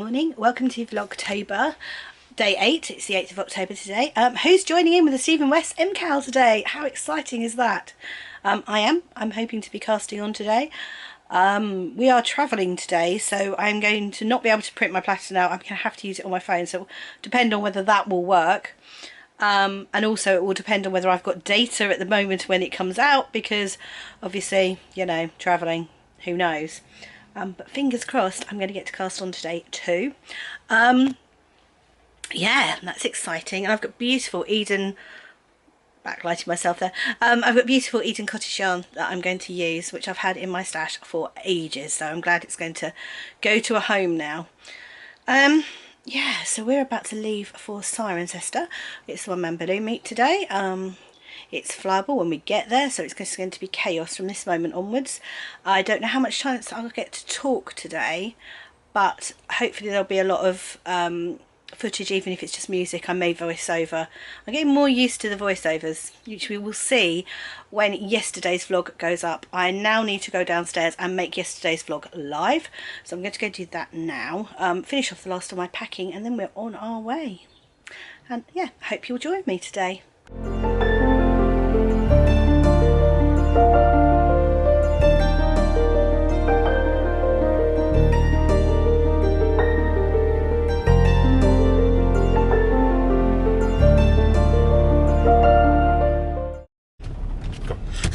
morning, welcome to Vlogtober, day 8, it's the 8th of October today. Who's joining in with the Stephen West MCAL today? How exciting is that? I'm hoping to be casting on today. We are travelling today, so I'm going to not be able to print my platter out. I'm going to have to use it on my phone, so it will depend on whether that will work. And also it will depend on whether I've got data at the moment when it comes out, because obviously, you know, travelling, who knows. But fingers crossed I'm going to get to cast on today too. Yeah, that's exciting. And I've got beautiful Eden, backlighting myself there, I've got beautiful Eden cottage yarn that I'm going to use, which I've had in my stash for ages, so I'm glad it's going to go to a home now. Yeah, so we're about to leave for Cirencester. It's the one man balloon meet today. It's flyable when we get there, so it's just going to be chaos from this moment onwards. I don't know how much time I'll get to talk today, but hopefully there'll be a lot of footage, even if it's just music. I may voice over. I'm getting more used to the voiceovers, which we will see when yesterday's vlog goes up. I now need to go downstairs and make yesterday's vlog live, so I'm going to go do that now, finish off the last of my packing, and then we're on our way. And yeah, hope you'll join me today.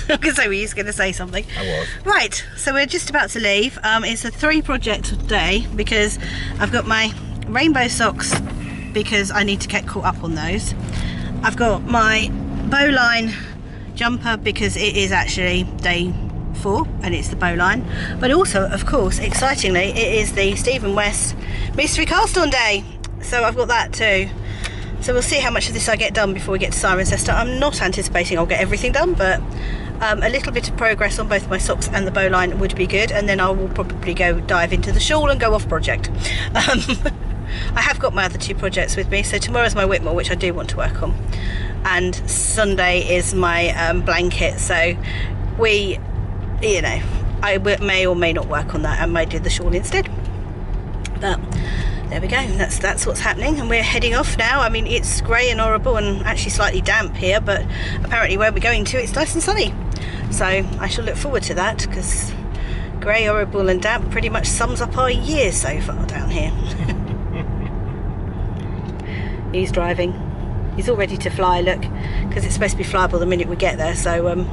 Because I was going to say something. I was. Right, so we're just about to leave. It's a 3-project day because I've got my rainbow socks because I need to get caught up on those. I've got my bowline jumper because it is actually day 4 and it's the bowline. But also, of course, excitingly, it is the Stephen West mystery cast on day. So I've got that too. So we'll see how much of this I get done before we get to Cirencester. I'm not anticipating I'll get everything done, but a little bit of progress on both my socks and the bowline would be good, and then I will probably go dive into the shawl and go off project. I have got my other 2 projects with me, so tomorrow's my Whitmore, which I do want to work on, and Sunday is my blanket, so we, you know, I may or may not work on that. I may do the shawl instead, but there we go, that's what's happening, and we're heading off now. I mean, it's grey and horrible and actually slightly damp here, but apparently where we're going to, it's nice and sunny. So I shall look forward to that, because grey, horrible and damp pretty much sums up our year so far down here. He's driving. He's all ready to fly, look, because it's supposed to be flyable the minute we get there, so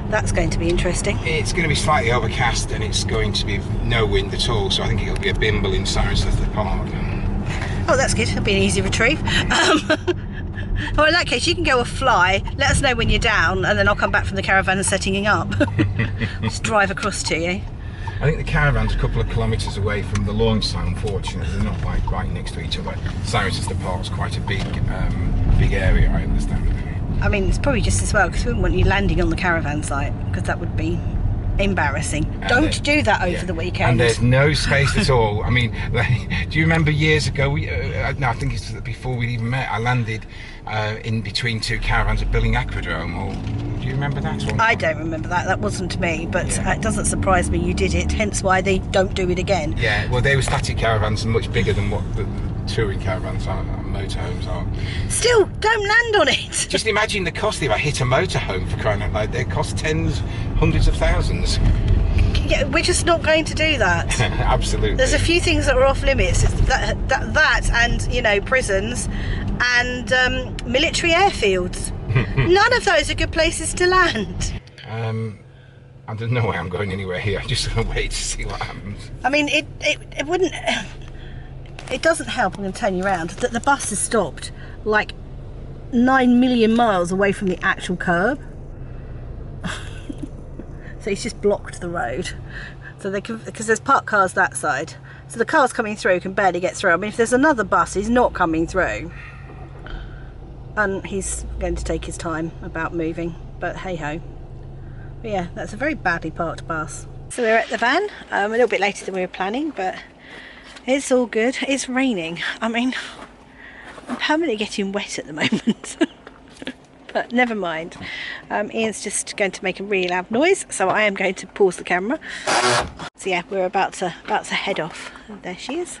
that's going to be interesting. It's going to be slightly overcast and it's going to be no wind at all, so I think it'll be a bimble in Cirencester Park. Oh, that's good. It'll be an easy retrieve. Well, in that case, you can go a fly. Let us know when you're down, and then I'll come back from the caravan and setting up. Just drive across to you. I think the caravan's a couple of kilometres away from the launch site, unfortunately. They're not like right next to each other. Cirencester Park's quite a big area, I understand. I mean, it's probably just as well, because we wouldn't want you landing on the caravan site, because that would be embarrassing. Don't do that over the weekend. And there's no space at all. I mean, do you remember years ago, no, I think it's before we even met, I landed in between 2 caravans at Billing Aquadrome, or do you remember that one? I don't remember that. That wasn't me, but it doesn't surprise me you did it, hence why they don't do it again. Yeah, well, they were static caravans and much bigger than what the touring caravans are, motorhomes are. Still, don't land on it. Just imagine the cost if I hit a motorhome, for crying out loud. They cost tens, hundreds of thousands. Yeah, we're just not going to do that. Absolutely. There's a few things that are off limits. It's that and, you know, prisons and military airfields. None of those are good places to land. I don't know why I'm going anywhere here. I'm just going to wait to see what happens. I mean, it wouldn't... It doesn't help, I'm going to turn you around, that the bus is stopped like 9 million miles away from the actual curb. So he's just blocked the road. So they can, because there's parked cars that side. So the cars coming through can barely get through. I mean, if there's another bus, he's not coming through. And he's going to take his time about moving, but hey-ho. But yeah, that's a very badly parked bus. So we're at the van, a little bit later than we were planning, but it's all good. It's raining. I mean, I'm permanently getting wet at the moment. But never mind. Ian's just going to make a really loud noise, so I am going to pause the camera. So yeah, we're about to head off. There she is.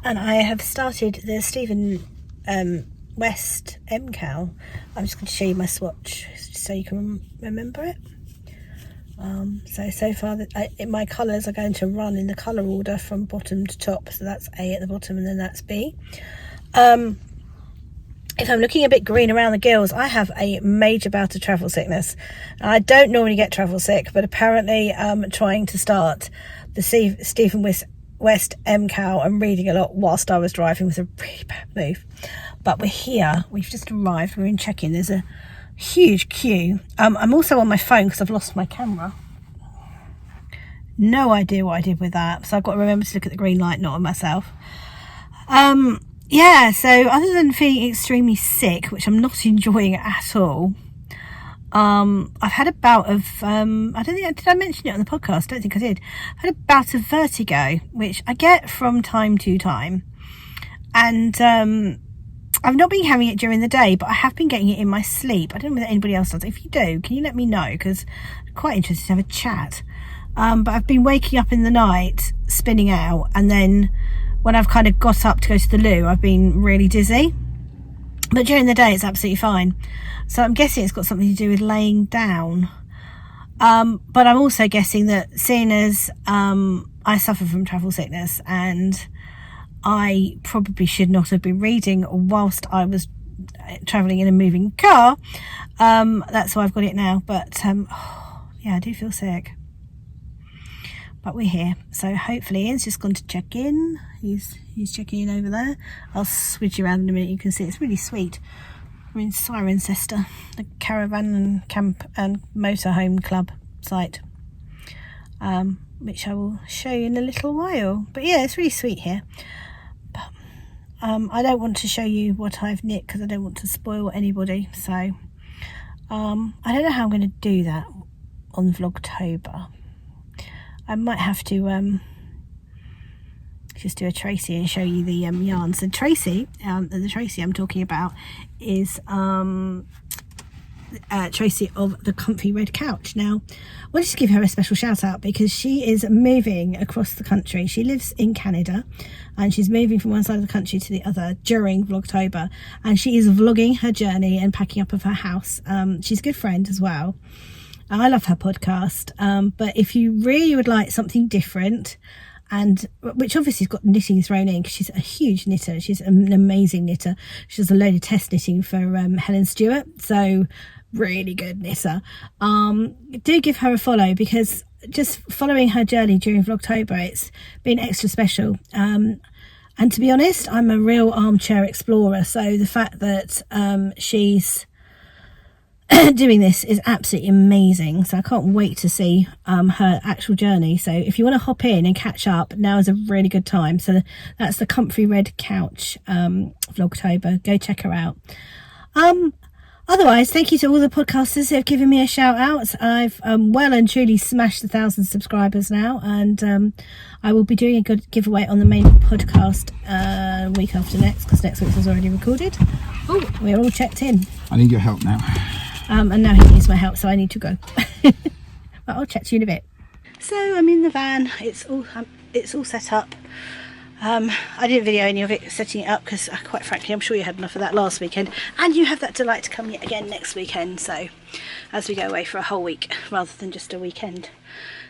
And I have started the Stephen West MCal. I'm just going to show you my swatch so you can remember it. So far my colours are going to run in the colour order from bottom to top. So that's A at the bottom and then that's B. If I'm looking a bit green around the gills, I have a major bout of travel sickness. I don't normally get travel sick, but apparently trying to start the Stephen West MCal and reading a lot whilst I was driving was a really bad move. But we're here. We've just arrived. We're in check-in. There's a huge queue. I'm also on my phone because I've lost my camera. No idea what I did with that. So I've got to remember to look at the green light, not on myself. Yeah, so other than feeling extremely sick, which I'm not enjoying at all, I've had a bout of, I don't think, did I mention it on the podcast? I don't think I did. I've had a bout of vertigo, which I get from time to time. And I've not been having it during the day, but I have been getting it in my sleep. I don't know whether anybody else does. If you do, can you let me know? Because I'm quite interested to have a chat. But I've been waking up in the night, spinning out, and then when I've kind of got up to go to the loo, I've been really dizzy. But during the day, it's absolutely fine. So I'm guessing it's got something to do with laying down. But I'm also guessing that seeing as I suffer from travel sickness and I probably should not have been reading whilst I was travelling in a moving car, that's why I've got it now. But yeah, I do feel sick. But we're here, so hopefully Ian's just gone to check in. He's checking in over there. I'll switch you around in a minute. You can see it's really sweet. We're in Cirencester, the caravan and camp and motorhome club site, which I will show you in a little while. But yeah, it's really sweet here. But I don't want to show you what I've knit because I don't want to spoil anybody. So I don't know how I'm going to do that on Vlogtober. I might have to just do a Tracy and show you the yarns. And Tracy, the Tracy I'm talking about is Tracy of the Comfy Red Couch. Now, I want to just give her a special shout out because she is moving across the country. She lives in Canada and she's moving from one side of the country to the other during Vlogtober, and she is vlogging her journey and packing up of her house. She's a good friend as well. I love her podcast, but if you really would like something different, and which obviously has got knitting thrown in because she's a huge knitter, she's an amazing knitter. She does a load of test knitting for Helen Stewart, so really good knitter. Do give her a follow because just following her journey during Vlogtober, it's been extra special. And to be honest, I'm a real armchair explorer, so the fact that she's doing this is absolutely amazing. So I can't wait to see her actual journey. So if you want to hop in and catch up, now is a really good time. So that's the Comfy Red Couch Vlogtober. Go check her out. Otherwise, thank you to all the podcasters who have given me a shout out. I've well and truly smashed 1,000 subscribers now, and I will be doing a good giveaway on the main podcast week after next, because next week's was already recorded. Oh, we're all checked in. I need your help now. And now he needs my help, so I need to go. But I'll chat to you in a bit. So I'm in the van. It's all set up. I didn't video any of it setting it up because, quite frankly, I'm sure you had enough of that last weekend, and you have that delight to come yet again next weekend. So as we go away for a whole week rather than just a weekend.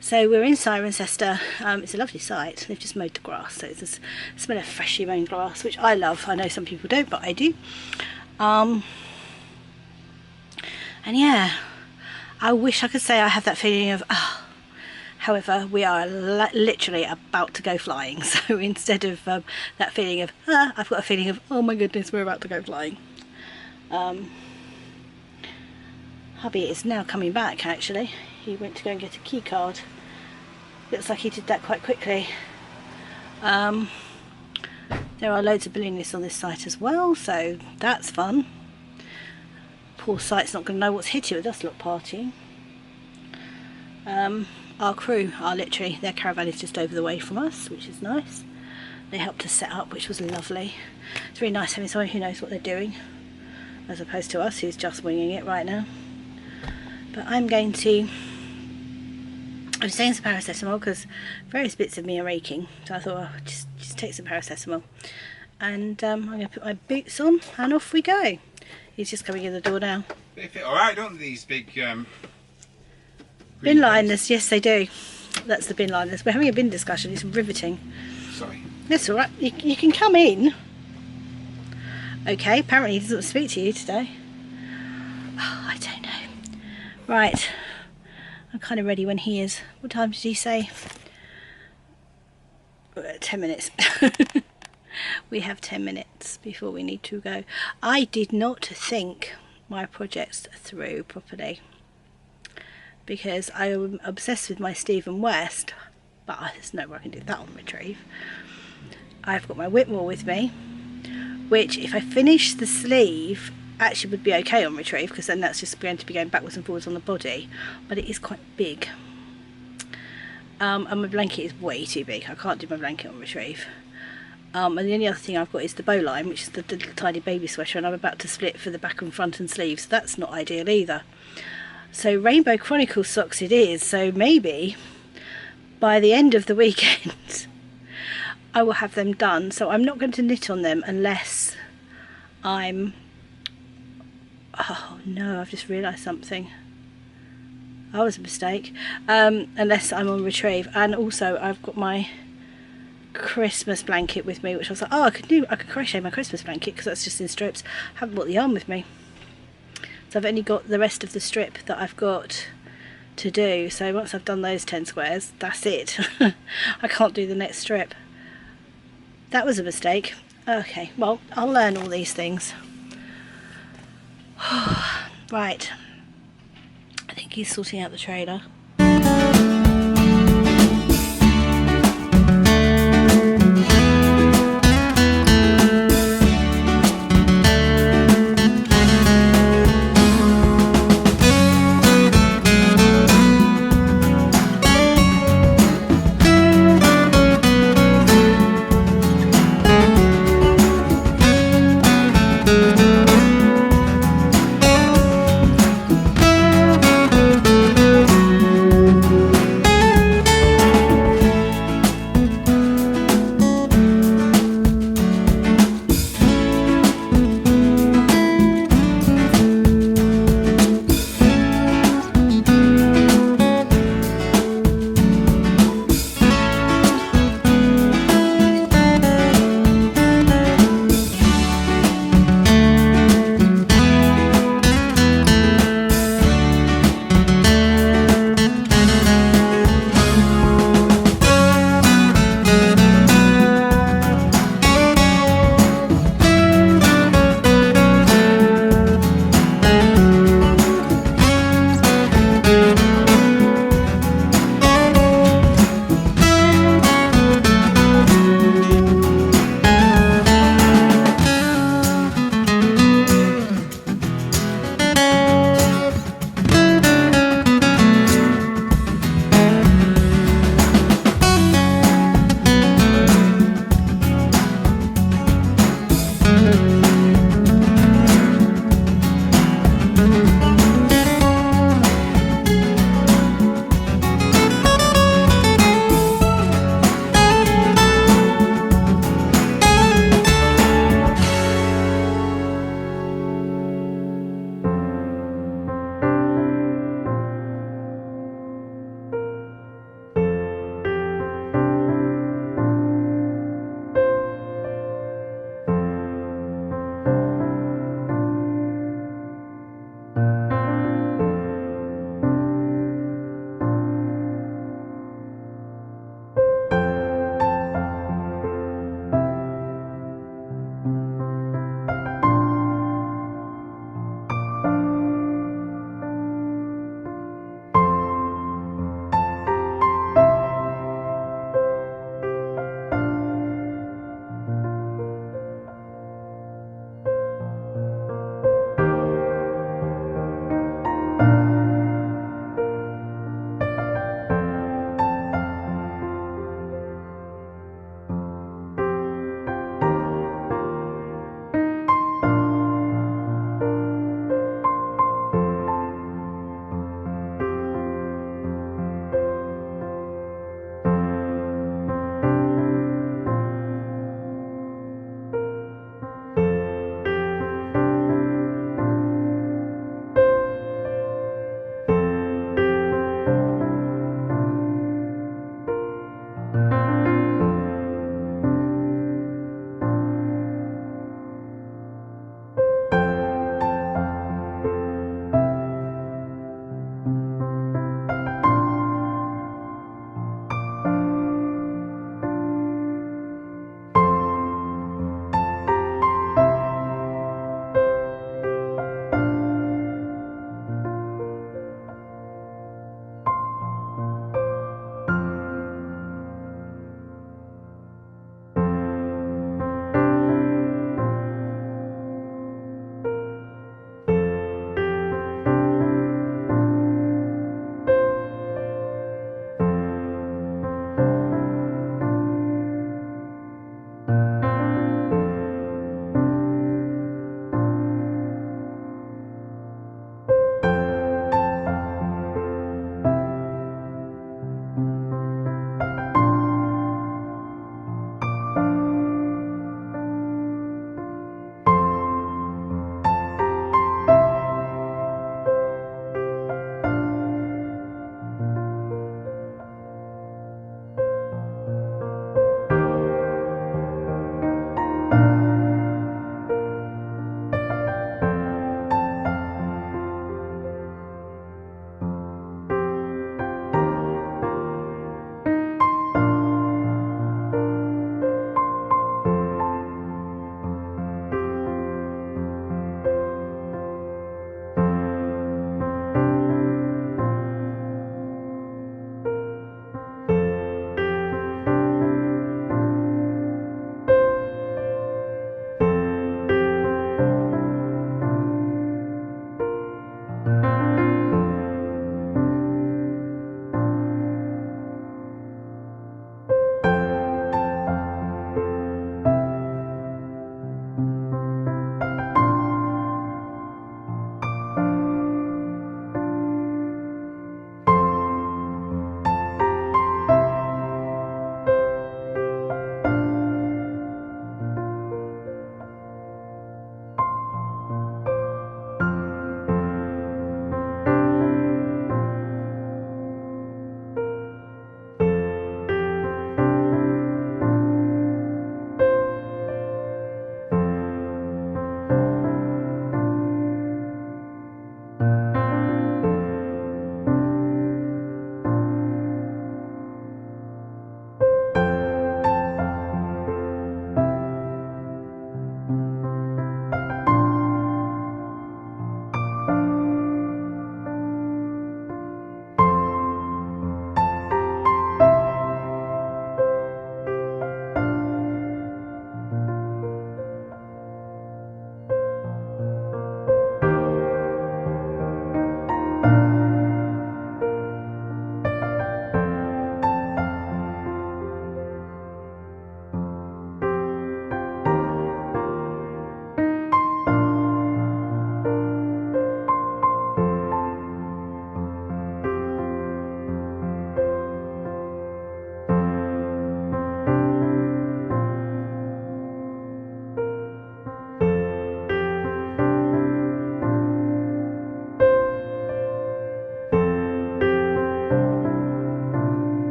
So we're in Cirencester. It's a lovely site. They've just mowed the grass, so it's this smell of freshly mown grass, which I love. I know some people don't, but I do. And yeah, I wish I could say I have that feeling of, however, we are literally about to go flying. So instead of that feeling of, I've got a feeling of, oh my goodness, we're about to go flying. Hubby is now coming back, actually. He went to go and get a key card. Looks like he did that quite quickly. There are loads of balloonists on this site as well, so that's fun. Poor site's not going to know what's hit it with us lot partying. Our crew are literally, their caravan is just over the way from us, which is nice. They helped us set up, which was lovely. It's really nice having someone who knows what they're doing, as opposed to us who's just winging it right now. But I'm going to I was taking some paracetamol because various bits of me are aching, so I thought, oh, just take some paracetamol. And I'm going to put my boots on and off we go. He's just coming in the door now. They fit alright, don't they, these big bin liners? Yes, they do. That's the bin liners. We're having a bin discussion. It's riveting. Sorry. That's alright. You can come in. Okay, apparently he doesn't speak to you today. Oh, I don't know. Right. I'm kind of ready when he is. What time did he say? 10 minutes. We have 10 minutes before we need to go. I did not think my projects through properly because I am obsessed with my Stephen West, but there's no way I can do that on retrieve. I've got my Whitmore with me, which if I finish the sleeve actually would be okay on retrieve, because then that's just going to be going backwards and forwards on the body, but it is quite big. And my blanket is way too big. I can't do my blanket on retrieve. And the only other thing I've got is the bowline, which is the little tiny baby sweater, and I'm about to split for the back and front and sleeves, so that's not ideal either. So Rainbow Chronicles socks it is, so maybe by the end of the weekend I will have them done. So I'm not going to knit on them unless I'm... Oh no, I've just realised something. That was a mistake. Unless I'm on retrieve. And also I've got my Christmas blanket with me, which I was like, oh, I could crochet my Christmas blanket because that's just in strips. I haven't brought the yarn with me. So I've only got the rest of the strip that I've got to do. So once I've done those 10 squares, that's it. I can't do the next strip. That was a mistake. Okay, well, I'll learn all these things. Right, I think he's sorting out the trailer.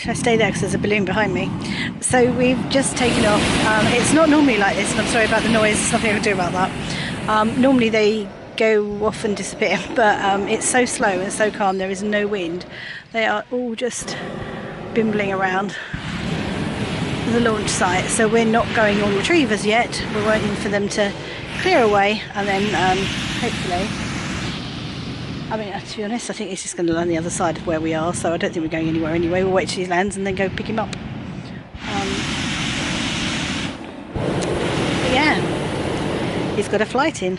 should I stay there because there's a balloon behind me? So we've just taken off. It's not normally like this, and I'm sorry about the noise, there's nothing I can do about that. Normally they go off and disappear, but it's so slow and so calm, there is no wind. They are all just bimbling around the launch site, so we're not going on retrievers yet. We're waiting for them to clear away, and then hopefully, I mean, to be honest, I think it's just going to land the other side of where we are, so I don't think we're going anywhere anyway. We'll wait till he lands and then go pick him up. But yeah, he's got a flight in.